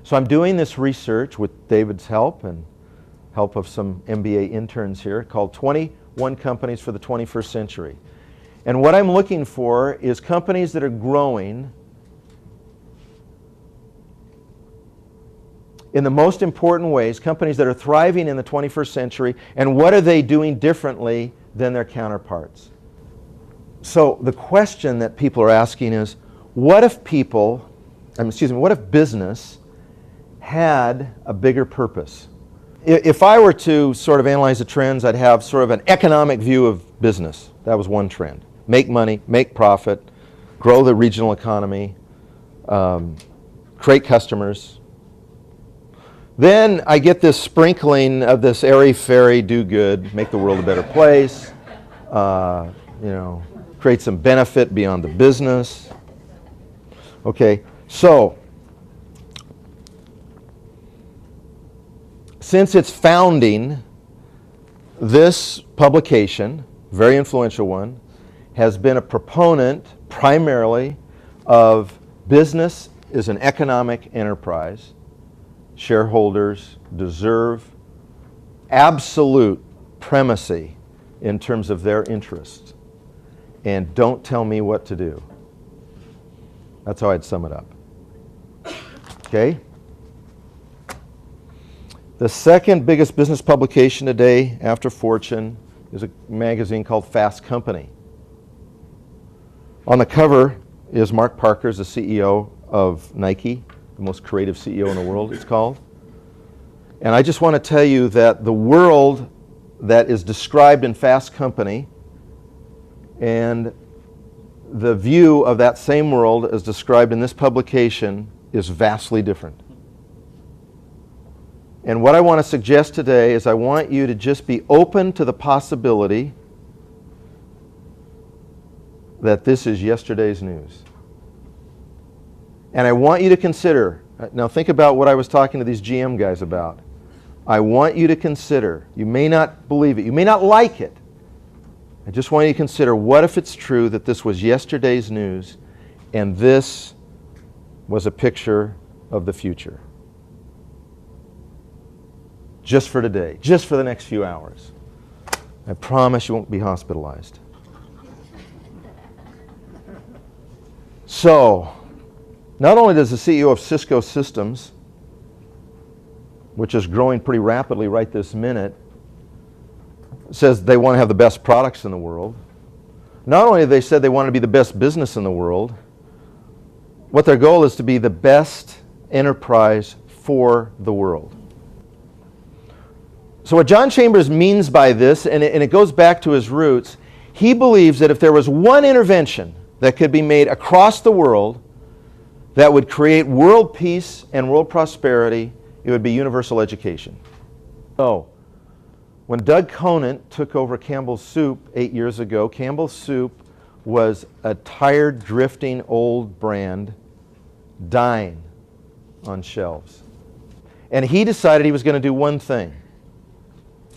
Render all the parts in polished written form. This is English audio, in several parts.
So I'm doing this research with David's help and help of some MBA interns here called 21 Companies for the 21st Century. And what I'm looking for is companies that are growing in the most important ways, companies that are thriving in the 21st century, and what are they doing differently than their counterparts? So the question that people are asking is, what if what if business had a bigger purpose? If I were to sort of analyze the trends, I'd have sort of an economic view of business. That was one trend. Make money, make profit, grow the regional economy, create customers. Then I get this sprinkling of this airy-fairy do good, make the world a better place, create some benefit beyond the business. Okay, so since its founding, this publication, very influential one, has been a proponent primarily of business is an economic enterprise. Shareholders deserve absolute primacy in terms of their interests. And don't tell me what to do. That's how I'd sum it up. Okay? The second biggest business publication today after Fortune is a magazine called Fast Company. On the cover is Mark Parker's the CEO of Nike, the most creative CEO in the world, it's called. And I just want to tell you that the world that is described in Fast Company and the view of that same world as described in this publication is vastly different. And what I want to suggest today is I want you to just be open to the possibility that this is yesterday's news. And I want you to consider, now think about what I was talking to these GM guys about. I want you to consider, you may not believe it, you may not like it. I just want you to consider, what if it's true that this was yesterday's news and this was a picture of the future? Just for today, just for the next few hours. I promise you won't be hospitalized. So, not only does the CEO of Cisco Systems, which is growing pretty rapidly right this minute, says they want to have the best products in the world. Not only have they said they want to be the best business in the world, what their goal is to be the best enterprise for the world. So what John Chambers means by this, and it goes back to his roots, he believes that if there was one intervention that could be made across the world that would create world peace and world prosperity, it would be universal education. So, when Doug Conant took over Campbell Soup 8 years ago, Campbell Soup was a tired, drifting old brand dying on shelves. And he decided he was going to do one thing.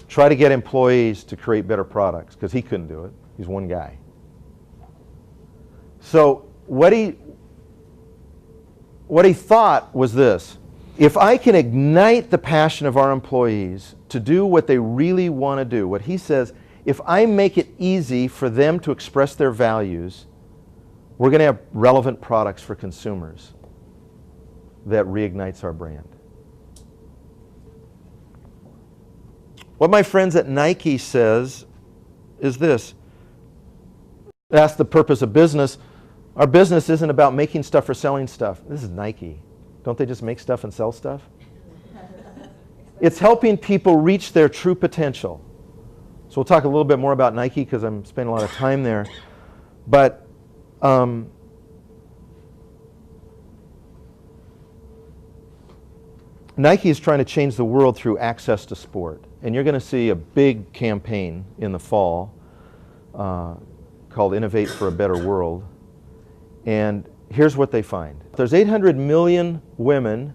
Try to get employees to create better products, because he couldn't do it. He's one guy. So what he thought was this: if I can ignite the passion of our employees to do what they really want to do, what he says, if I make it easy for them to express their values, we're going to have relevant products for consumers that reignites our brand. What my friends at Nike says is this: that's the purpose of business. Our business isn't about making stuff or selling stuff. This is Nike. Don't they just make stuff and sell stuff? It's helping people reach their true potential. So we'll talk a little bit more about Nike because I'm spending a lot of time there. But Nike is trying to change the world through access to sport. And you're going to see a big campaign in the fall called Innovate for a Better World. And here's what they find. There's 800 million women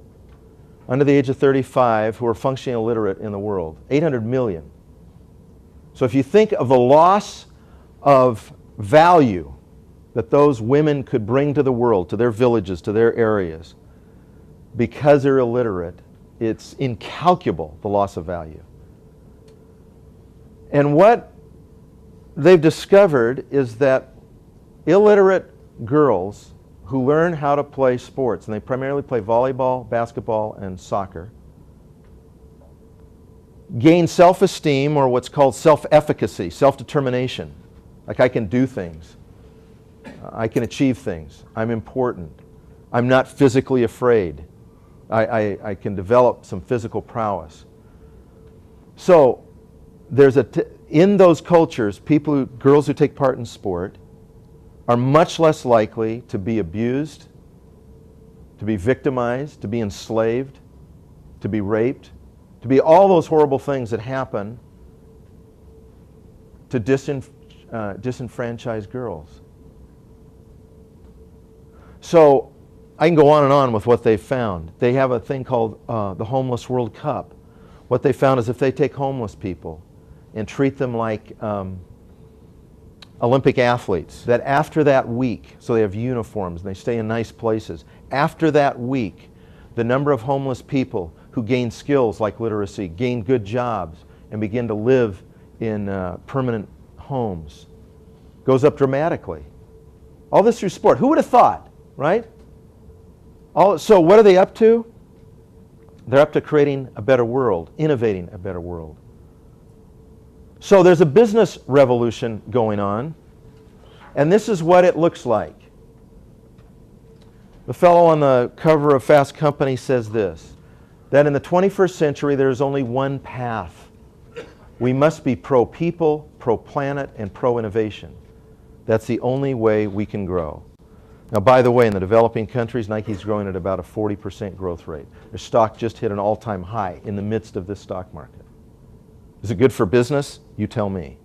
under the age of 35 who are functionally illiterate in the world. 800 million. So if you think of the loss of value that those women could bring to the world, to their villages, to their areas, because they're illiterate, it's incalculable, the loss of value. And what they've discovered is that illiterate girls who learn how to play sports, and they primarily play volleyball, basketball, and soccer, gain self-esteem, or what's called self-efficacy, self-determination. Like, I can do things. I can achieve things. I'm important. I'm not physically afraid. I can develop some physical prowess. So there's in those cultures, girls who take part in sport are much less likely to be abused, to be victimized, to be enslaved, to be raped, to be all those horrible things that happen to disenfranchised girls. So I can go on and on with what they've found. They have a thing called the Homeless World Cup. What they found is if they take homeless people and treat them like Olympic athletes, that after that week, so they have uniforms and they stay in nice places, after that week, the number of homeless people who gain skills like literacy, gain good jobs, and begin to live in permanent homes goes up dramatically. All this through sport. Who would have thought, right? So what are they up to? They're up to creating a better world, innovating a better world. So there's a business revolution going on, and this is what it looks like. The fellow on the cover of Fast Company says this, that in the 21st century there's only one path. We must be pro-people, pro-planet, and pro-innovation. That's the only way we can grow. Now, by the way, in the developing countries, Nike's growing at about a 40% growth rate. Their stock just hit an all-time high in the midst of this stock market. Is it good for business? You tell me.